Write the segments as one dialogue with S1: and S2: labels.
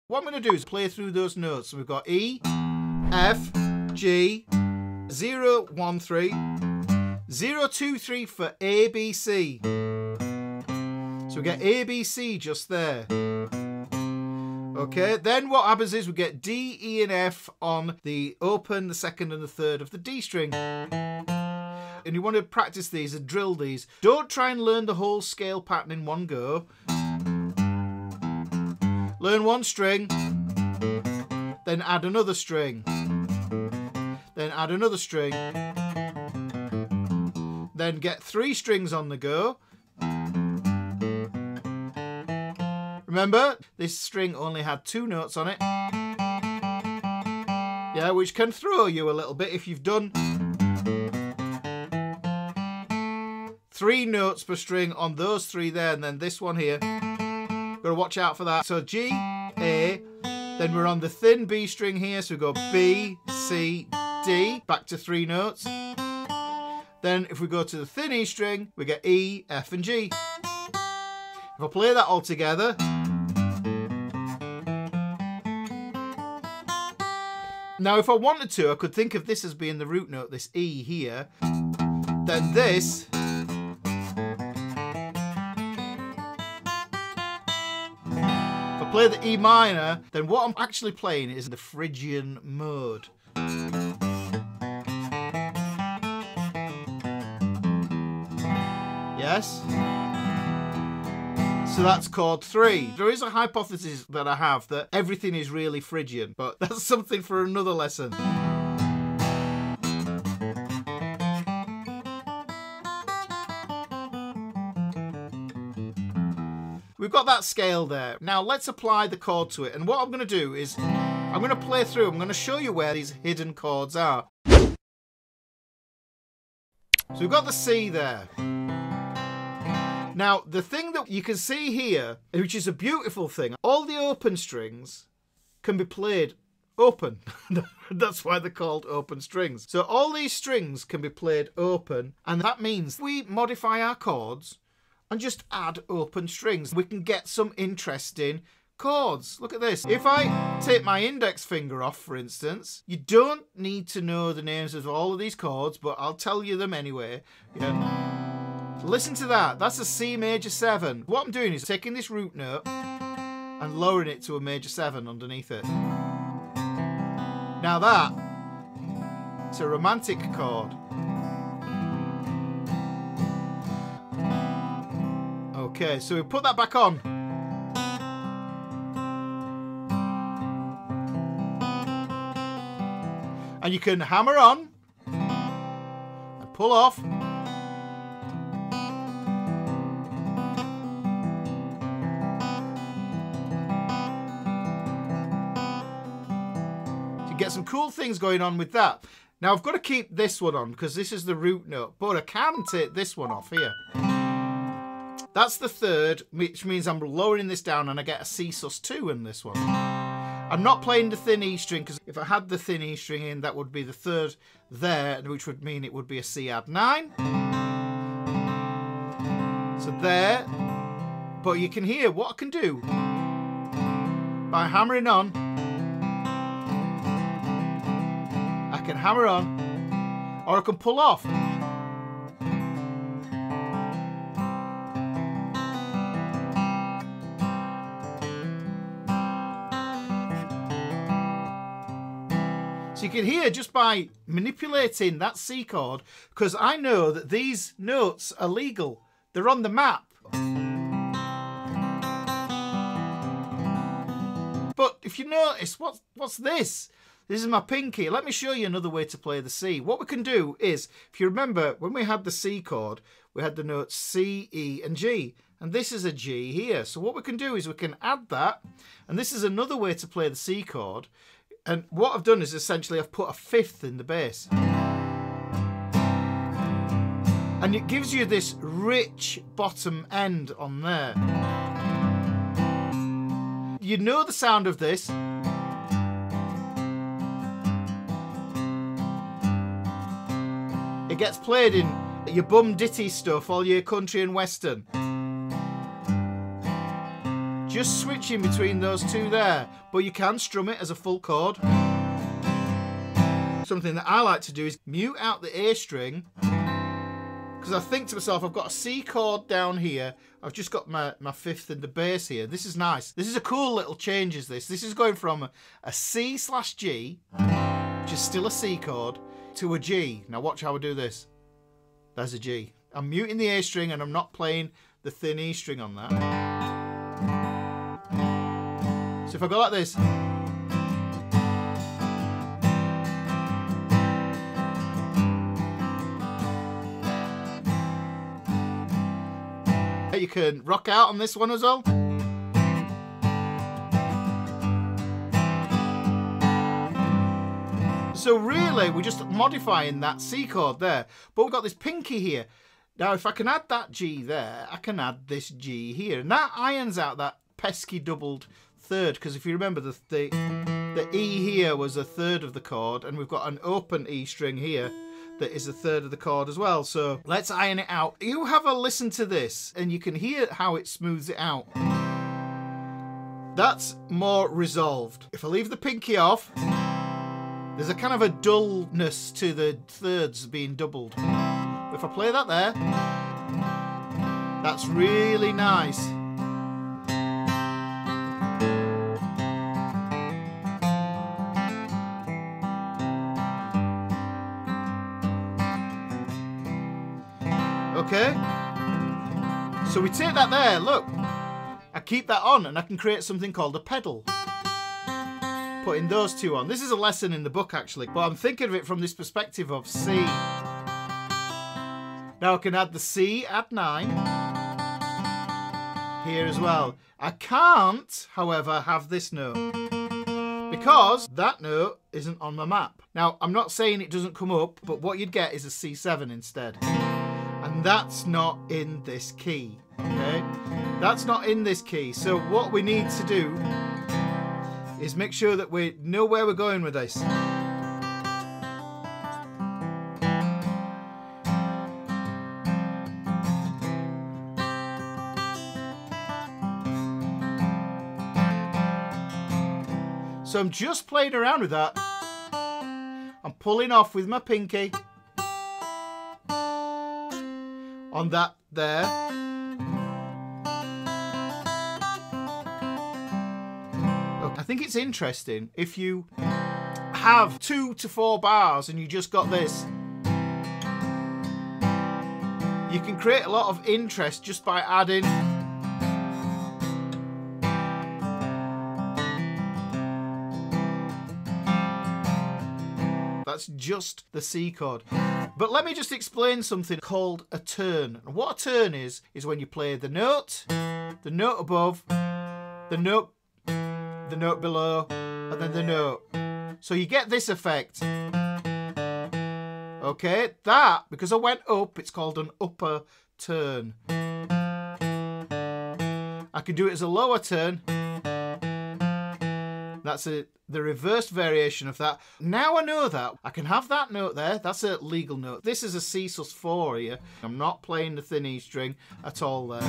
S1: What I'm going to do is play through those notes. So we've got E, F, G, 0, 1, 3, 0, 2, 3 for A, B, C. So we get A, B, C just there. Okay, then what happens is we get D, E, and F on the open, the second, and the third of the D string. And you want to practice these and drill these. Don't try and learn the whole scale pattern in one go. Learn one string, then add another string, then add another string, then get 3 strings on the go. Remember, this string only had 2 notes on it. Yeah, which can throw you a little bit if you've done 3 notes per string on those 3 there, and then this one here. Got to watch out for that. So G, A, then we're on the thin B string here, so we go B, C, D, back to 3 notes. Then if we go to the thin E string, we get E, F, and G. If I play that all together, now if I wanted to, I could think of this as being the root note, this E here. Then this, play the E minor, then what I'm actually playing is the Phrygian mode. Yes? So that's chord 3. There is a hypothesis that I have that everything is really Phrygian, but that's something for another lesson. We've got that scale there. Now let's apply the chord to it. And what I'm going to do is I'm going to play through. I'm going to show you where these hidden chords are. So we've got the C there. Now the thing that you can see here, which is a beautiful thing, all the open strings can be played open. That's why they're called open strings. So all these strings can be played open, and that means we modify our chords and just add open strings, we can get some interesting chords. Look at this. If I take my index finger off, for instance, you don't need to know the names of all of these chords, but I'll tell you them anyway. Yeah. Listen to that. That's a C major 7. What I'm doing is taking this root note and lowering it to a major 7 underneath it. Now that, it's a romantic chord. Okay, so we put that back on. And you can hammer on and pull off. To get some cool things going on with that. Now I've got to keep this one on because this is the root note, but I can take this one off here. That's the third, which means I'm lowering this down and I get a C sus2 in this one. I'm not playing the thin E string because if I had the thin E string in, that would be the third there, which would mean it would be a C add 9. So there. But you can hear what I can do by hammering on. I can hammer on, or I can pull off. So you can hear just by manipulating that C chord, because I know that these notes are legal. They're on the map. But if you notice, what's this? This is my pinky. Let me show you another way to play the C. What we can do is, if you remember, when we had the C chord, we had the notes C, E, and G. And this is a G here. So what we can do is we can add that. And this is another way to play the C chord. And what I've done is essentially I've put a 5th in the bass. And it gives you this rich bottom end on there. You know the sound of this. It gets played in your bum ditty stuff, all your country and western. Just switching between those two there. But you can strum it as a full chord. Something that I like to do is mute out the A string, because I think to myself, I've got a C chord down here. I've just got my fifth and the bass here. This is nice. This is a cool little change, is this. This is going from a C/G, which is still a C chord, to a G. Now watch how I do this. There's a G. I'm muting the A string and I'm not playing the thin E string on that. So if I go like this, you can rock out on this one as well. So really, we're just modifying that C chord there. But we've got this pinky here. Now, if I can add that G there, I can add this G here. And that irons out that pesky doubled third. Because if you remember, the E here was a third of the chord. And we've got an open E string here that is a third of the chord as well. So let's iron it out. You have a listen to this and you can hear how it smooths it out. That's more resolved. If I leave the pinky off, there's a kind of a dullness to the thirds being doubled. If I play that there, that's really nice. Okay, so we take that there, look, I keep that on and I can create something called a pedal. Putting those two on. This is a lesson in the book actually, but I'm thinking of it from this perspective of C. Now I can add the C, add 9 here as well. I can't, however, have this note because that note isn't on my map. Now I'm not saying it doesn't come up, but what you'd get is a C7 instead. And that's not in this key, okay? That's not in this key. So what we need to do is make sure that we know where we're going with this. So I'm just playing around with that. I'm pulling off with my pinky on that there. I think it's interesting if you have 2 to 4 bars and you just got this. You can create a lot of interest just by adding that's just the C chord. But let me just explain something called a turn. And what a turn is when you play the note above, the note below, and then the note. So you get this effect. Okay, that, because I went up, it's called an upper turn. I can do it as a lower turn. That's the reversed variation of that. Now I know that. I can have that note there. That's a legal note. This is a C/4 here. I'm not playing the thin E string at all there.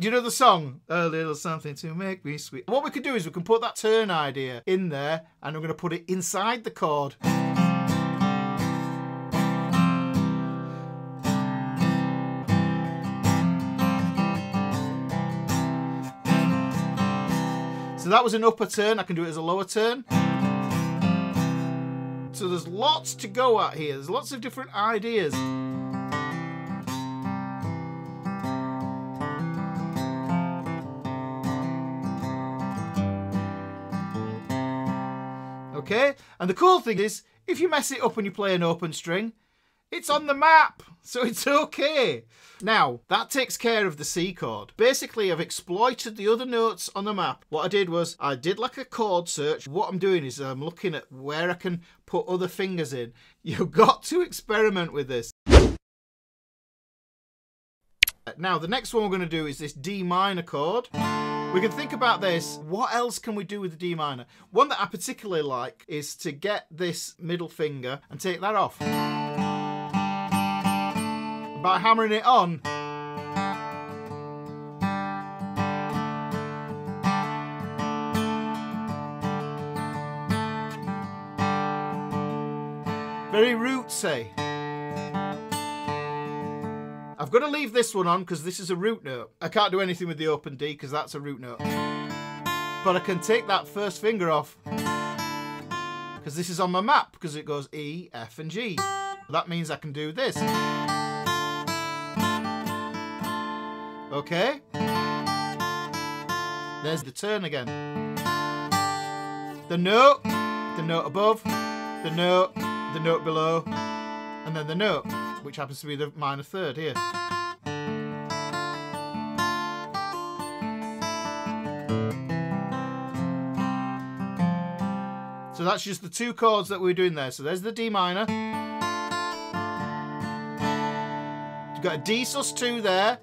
S1: Do you know the song? A little something to make me sweet. What we could do is we can put that turn idea in there and I'm going to put it inside the chord. So that was an upper turn. I can do it as a lower turn. So there's lots to go at here. There's lots of different ideas. Okay, and the cool thing is, if you mess it up and you play an open string, it's on the map, so it's okay. Now, that takes care of the C chord. Basically, I've exploited the other notes on the map. What I did was, I did like a chord search. What I'm doing is I'm looking at where I can put other fingers in. You've got to experiment with this. Now, the next one we're going to do is this D minor chord. We can think about this. What else can we do with the D minor? One that I particularly like is to get this middle finger and take that off. By hammering it on, Very rootsy. I've got to leave this one on because this is a root note. I can't do anything with the open D because that's a root note. But I can take that first finger off because this is on my map because it goes E, F and G. That means I can do this. Okay. There's the turn again. The note above, the note below, and then the note, which happens to be the minor third here. So that's just the two chords that we're doing there. So there's the D minor. You've got a D sus2 there,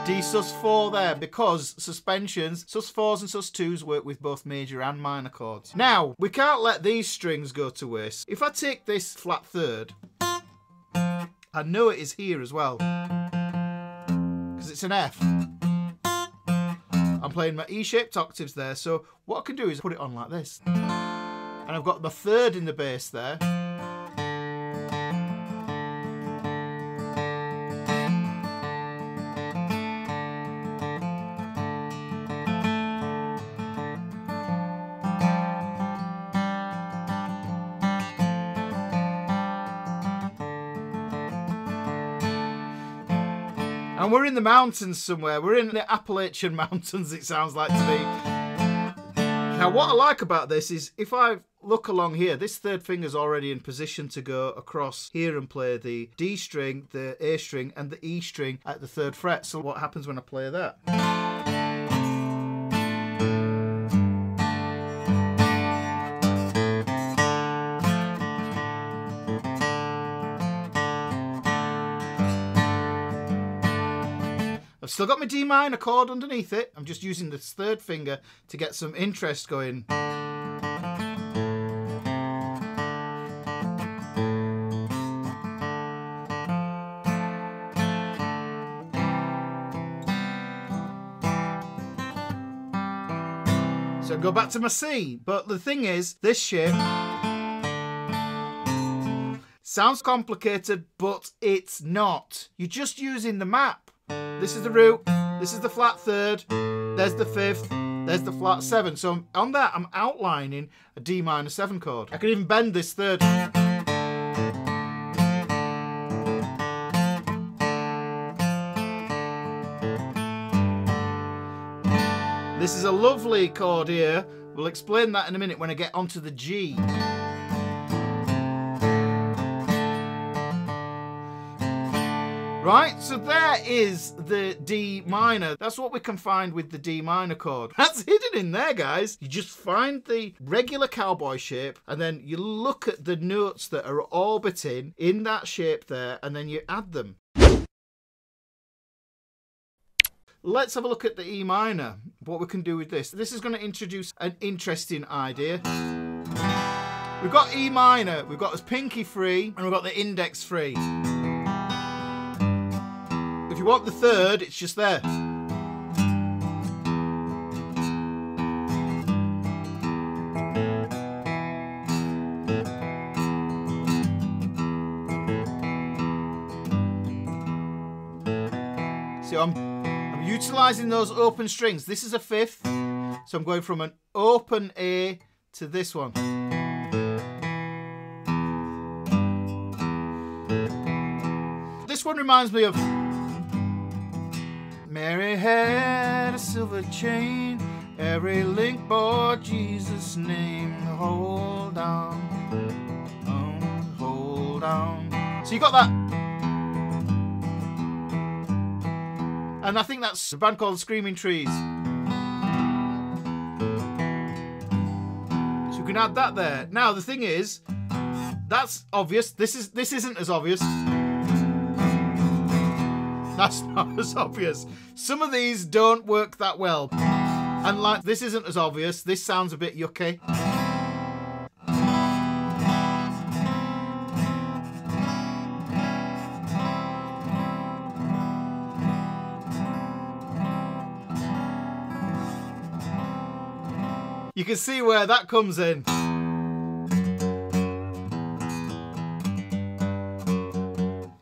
S1: D sus4 there, because suspensions, sus4s and sus2s work with both major and minor chords. Now, we can't let these strings go to waste. If I take this flat third, I know it is here as well, because it's an F. I'm playing my E-shaped octaves there, so what I can do is put it on like this. And I've got my third in the bass there. And we're in the mountains somewhere. We're in the Appalachian Mountains, it sounds like to me. Now, what I like about this is if I look along here, this third finger's already in position to go across here and play the D string, the A string, and the E string at the third fret. So what happens when I play that? I've still got my D minor chord underneath it. I'm just using this third finger to get some interest going. So I go back to my C, but the thing is, this shape sounds complicated, but it's not. You're just using the map. This is the root, this is the flat third, there's the fifth, there's the flat seven. So on that, I'm outlining a D minor 7 chord. I can even bend this third. This is a lovely chord here. We'll explain that in a minute when I get onto the G. Right, so there is the D minor. That's what we can find with the D minor chord. That's hidden in there, guys. You just find the regular cowboy shape, and then you look at the notes that are orbiting in that shape there, and then you add them. Let's have a look at the E minor, what we can do with this. This is going to introduce an interesting idea. We've got E minor, we've got this pinky free, and we've got the index free. If you want the third, it's just there. So I'm utilising those open strings. This is a fifth, so I'm going from an open A to this one. This one reminds me of Mary had a silver chain, every link bore Jesus' name. Hold on, hold on. So you got that. And I think that's a band called Screaming Trees. So you can add that there. Now the thing is, that's obvious. This isn't as obvious. That's not as obvious. Some of these don't work that well. And like, this isn't as obvious. This sounds a bit yucky. You can see where that comes in.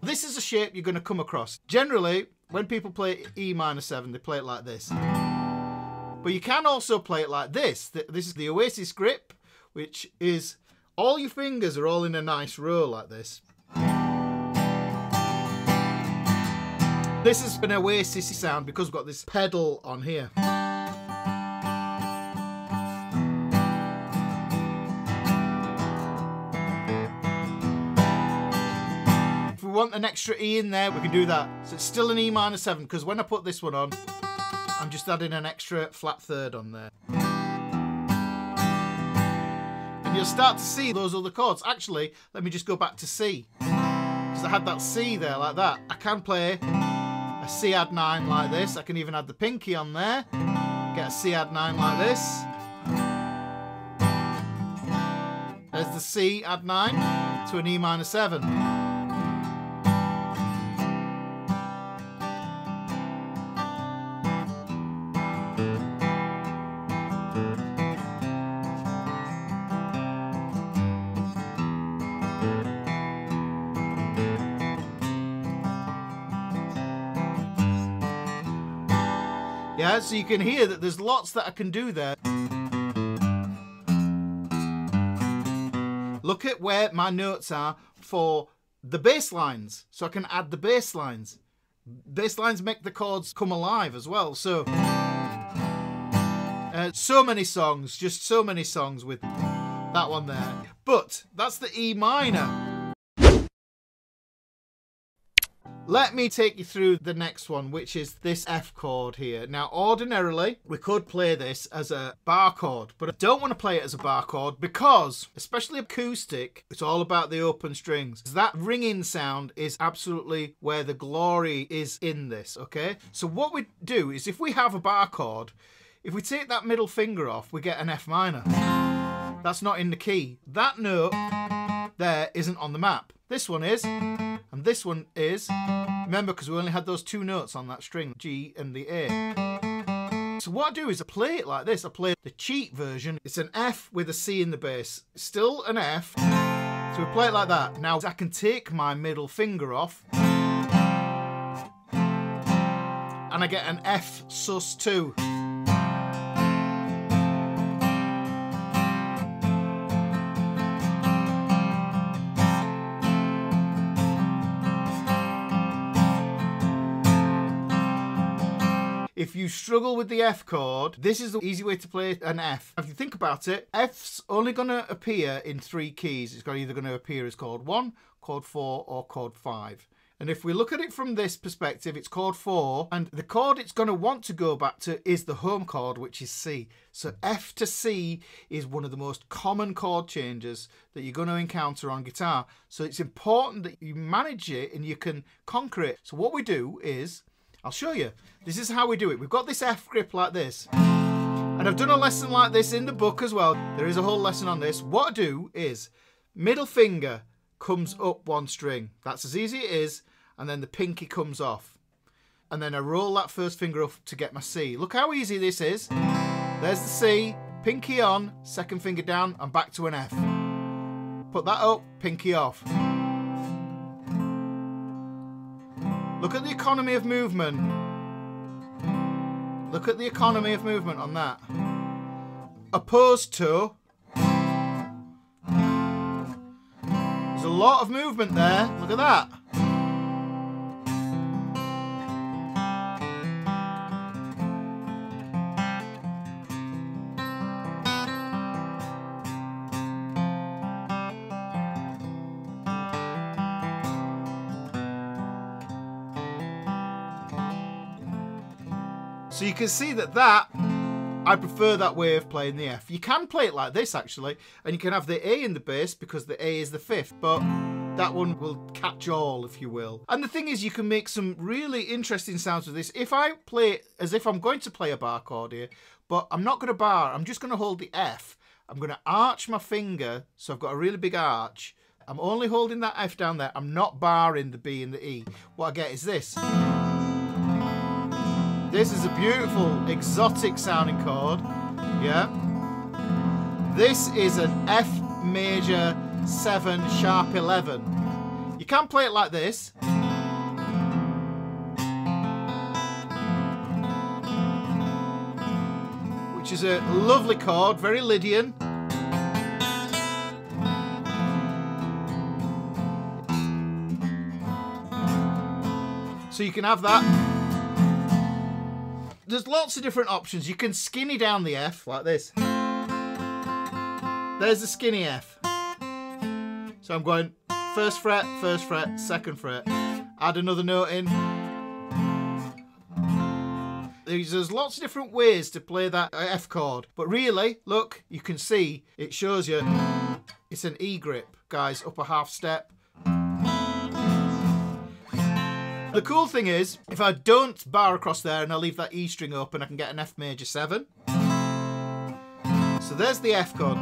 S1: This is a shape you're going to come across. Generally, when people play E minor 7, they play it like this. But you can also play it like this. This is the Oasis grip, which is all your fingers are all in a nice row like this. This is an Oasis sound because we've got this pedal on here. If we want an extra E in there, we can do that. So it's still an E minor 7 because when I put this one on, I'm just adding an extra flat third on there. And you'll start to see those other chords. Actually, let me just go back to C. Because I had that C there like that. I can play a C add 9 like this. I can even add the pinky on there. Get a C add 9 like this. There's the C add 9 to an E minor 7. Yeah, so you can hear that there's lots that I can do there. Look at where my notes are for the bass lines. So I can add the bass lines. Bass lines make the chords come alive as well. So, so many songs, just so many songs with that one there. But that's the E minor. Let me take you through the next one, which is this F chord here. Now, ordinarily, we could play this as a bar chord, but I don't want to play it as a bar chord because, especially acoustic, it's all about the open strings. That ringing sound is absolutely where the glory is in this, okay? So what we do is if we have a bar chord, if we take that middle finger off, we get an F minor. That's not in the key. That note there isn't on the map. This one is, and this one is. Remember, because we only had those two notes on that string, G and the A. So what I do is I play it like this. I play the cheat version. It's an F with a C in the bass. Still an F. So we play it like that. Now I can take my middle finger off. And I get an F sus2. If you struggle with the F chord, this is the easy way to play an F. If you think about it, F's only going to appear in 3 keys. It's either going to appear as chord 1, chord 4, or chord 5. And if we look at it from this perspective, it's chord 4, and the chord it's going to want to go back to is the home chord, which is C. So F to C is one of the most common chord changes that you're going to encounter on guitar. So it's important that you manage it and you can conquer it. So what we do is, I'll show you. This is how we do it. We've got this F grip like this. And I've done a lesson like this in the book as well. There is a whole lesson on this. What I do is, middle finger comes up 1 string. That's as easy as it is. And then the pinky comes off. And then I roll that first finger up to get my C. Look how easy this is. There's the C, pinky on, second finger down, and back to an F. Put that up, pinky off. Look at the economy of movement. Look at the economy of movement on that. Opposed to, there's a lot of movement there. Look at that. So you can see that I prefer that way of playing the F. You can play it like this actually, and you can have the A in the bass because the A is the 5th, but that one will catch all, if you will. And the thing is, you can make some really interesting sounds with this. If I play it as if I'm going to play a bar chord here, but I'm not going to bar, I'm just going to hold the F. I'm going to arch my finger, so I've got a really big arch. I'm only holding that F down there. I'm not barring the B and the E. What I get is this. This is a beautiful, exotic sounding chord, yeah? This is an F major 7 sharp 11. You can play it like this. Which is a lovely chord, very Lydian. So you can have that. There's lots of different options. You can skinny down the F like this. There's the skinny F. So I'm going first fret, second fret. Add another note in. There's lots of different ways to play that F chord. But really, look, you can see it shows you it's an E grip, guys, upper half step. The cool thing is, if I don't bar across there and I leave that E string open, I can get an F major 7. So there's the F chord.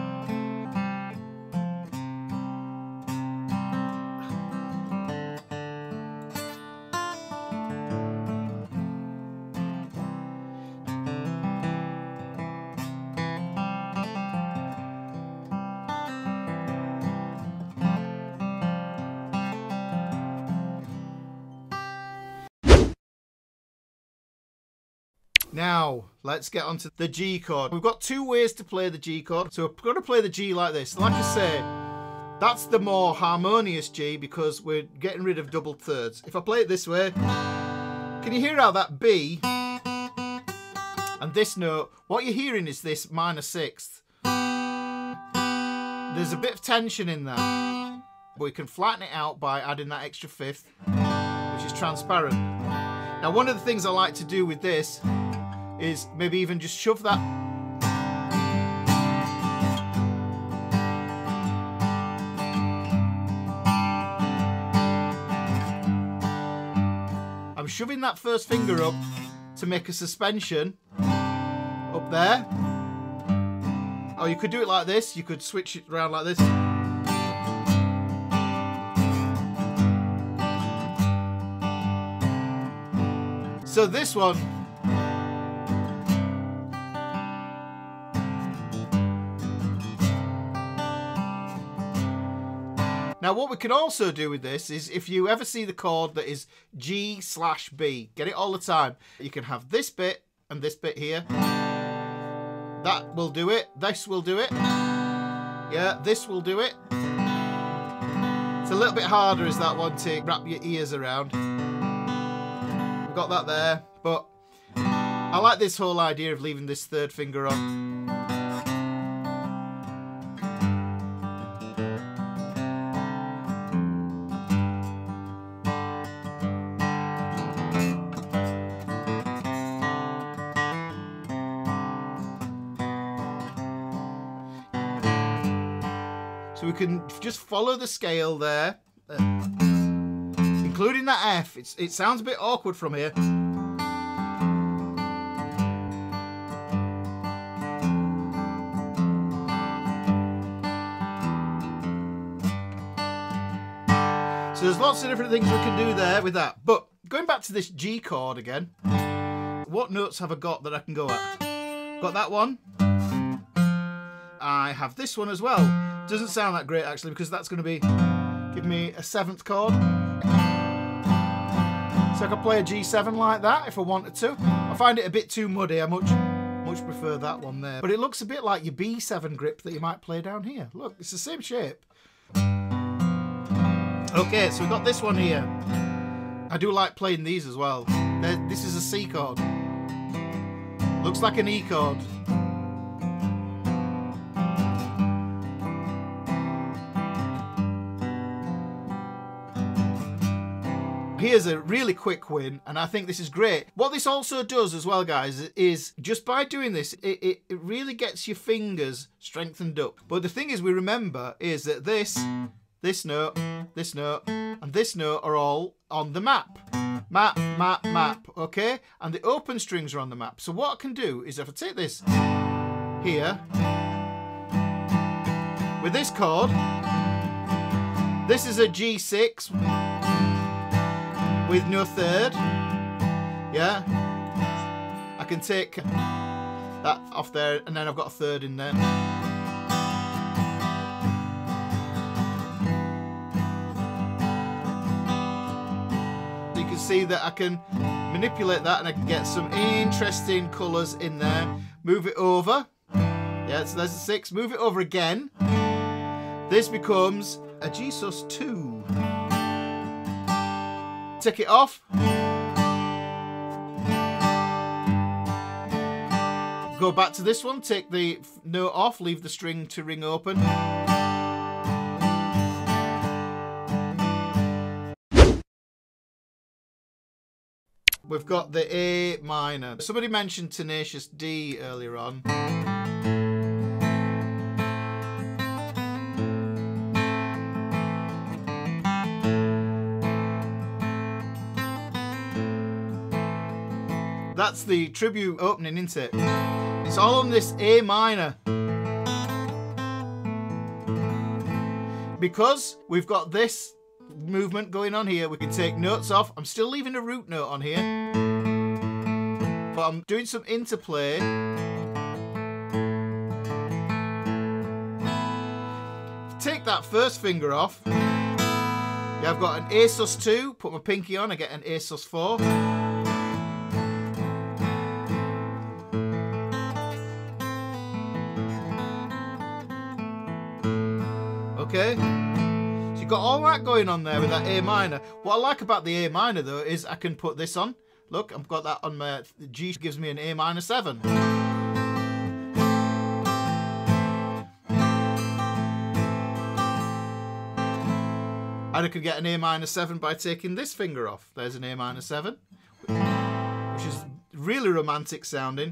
S1: Now, let's get on to the G chord. We've got two ways to play the G chord. So we're going to play the G like this. Like I say, that's the more harmonious G because we're getting rid of double thirds. If I play it this way, can you hear how that B and this note, what you're hearing is this minor sixth. There's a bit of tension in that, but we can flatten it out by adding that extra fifth, which is transparent. Now, one of the things I like to do with this is maybe even just shove that. I'm shoving that first finger up to make a suspension up there. Or you could do it like this. You could switch it around like this. So this one, now what we can also do with this is if you ever see the chord that is G/B, get it all the time. You can have this bit and this bit here. That will do it. This will do it. Yeah, this will do it. It's a little bit harder as that one to wrap your ears around. We've got that there, but I like this whole idea of leaving this third finger on. So we can just follow the scale there. Including that F. It sounds a bit awkward from here. So there's lots of different things we can do there with that. But going back to this G chord again, what notes have I got that I can go at? Got that one. I have this one as well. Doesn't sound that great actually because that's going to be give me a 7th chord. So I could play a G7 like that if I wanted to. I find it a bit too muddy. I much prefer that one there. But it looks a bit like your B7 grip that you might play down here. Look, it's the same shape. Okay, so we've got this one here. I do like playing these as well. This is a C chord. Looks like an E chord. Here's a really quick win, and I think this is great. What this also does as well, guys, is just by doing this, it really gets your fingers strengthened up. But the thing is, we remember is that this note, and this note are all on the map. Map, map, map, okay? And the open strings are on the map. So what I can do is if I take this here, with this chord, this is a G6, with no third, yeah, I can take that off there and then I've got a third in there. see that I can manipulate that and I can get some interesting colours in there. Move it over. Yeah, so there's a 6. Move it over again. This becomes a G sus2. Take it off. Go back to this one, take the note off, leave the string to ring open. We've got the A minor. Somebody mentioned tenacious D earlier on. That's the tribute opening, isn't it? It's all on this A minor. Because we've got this movement going on here, we can take notes off. I'm still leaving a root note on here, but I'm doing some interplay. Take that first finger off. Yeah, I've got an A sus2, put my pinky on, I get an A sus4. Okay, so you've got all that going on there with that A minor. What I like about the A minor though is I can put this on. Look, I've got that on my G, gives me an A minor 7. And I could get an A minor 7 by taking this finger off. There's an A minor 7, which is really romantic sounding.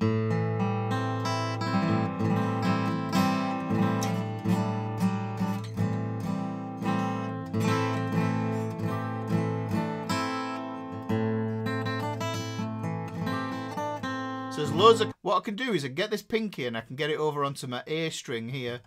S1: So there's loads of... What I can do is I get this pinky and I can get it over onto my A string here.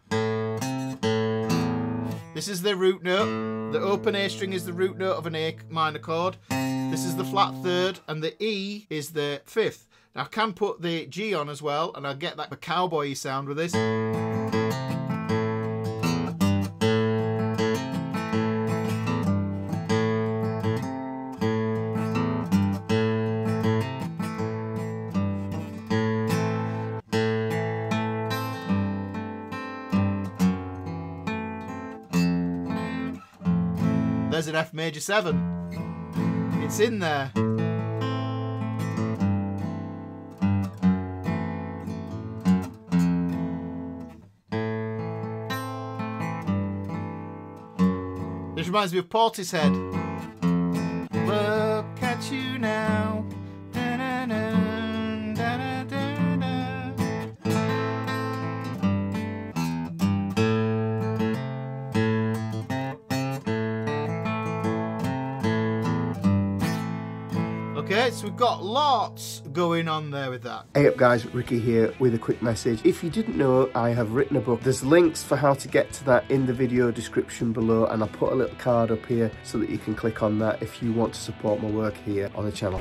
S1: This is the root note. The open A string is the root note of an A minor chord. This is the flat third and the E is the 5th. Now I can put the G on as well and I'll get that cowboy sound with this. There's an F major 7. It's in there. This reminds me of Portishead. Look at you now. Da, da, da, da, da, da, da. Okay, so we've got lots going on there with that.
S2: Hey up guys, Ricky here with a quick message. If you didn't know, I have written a book. There's links for how to get to that in the video description below, and I'll put a little card up here so that you can click on that if you want to support my work here on the channel.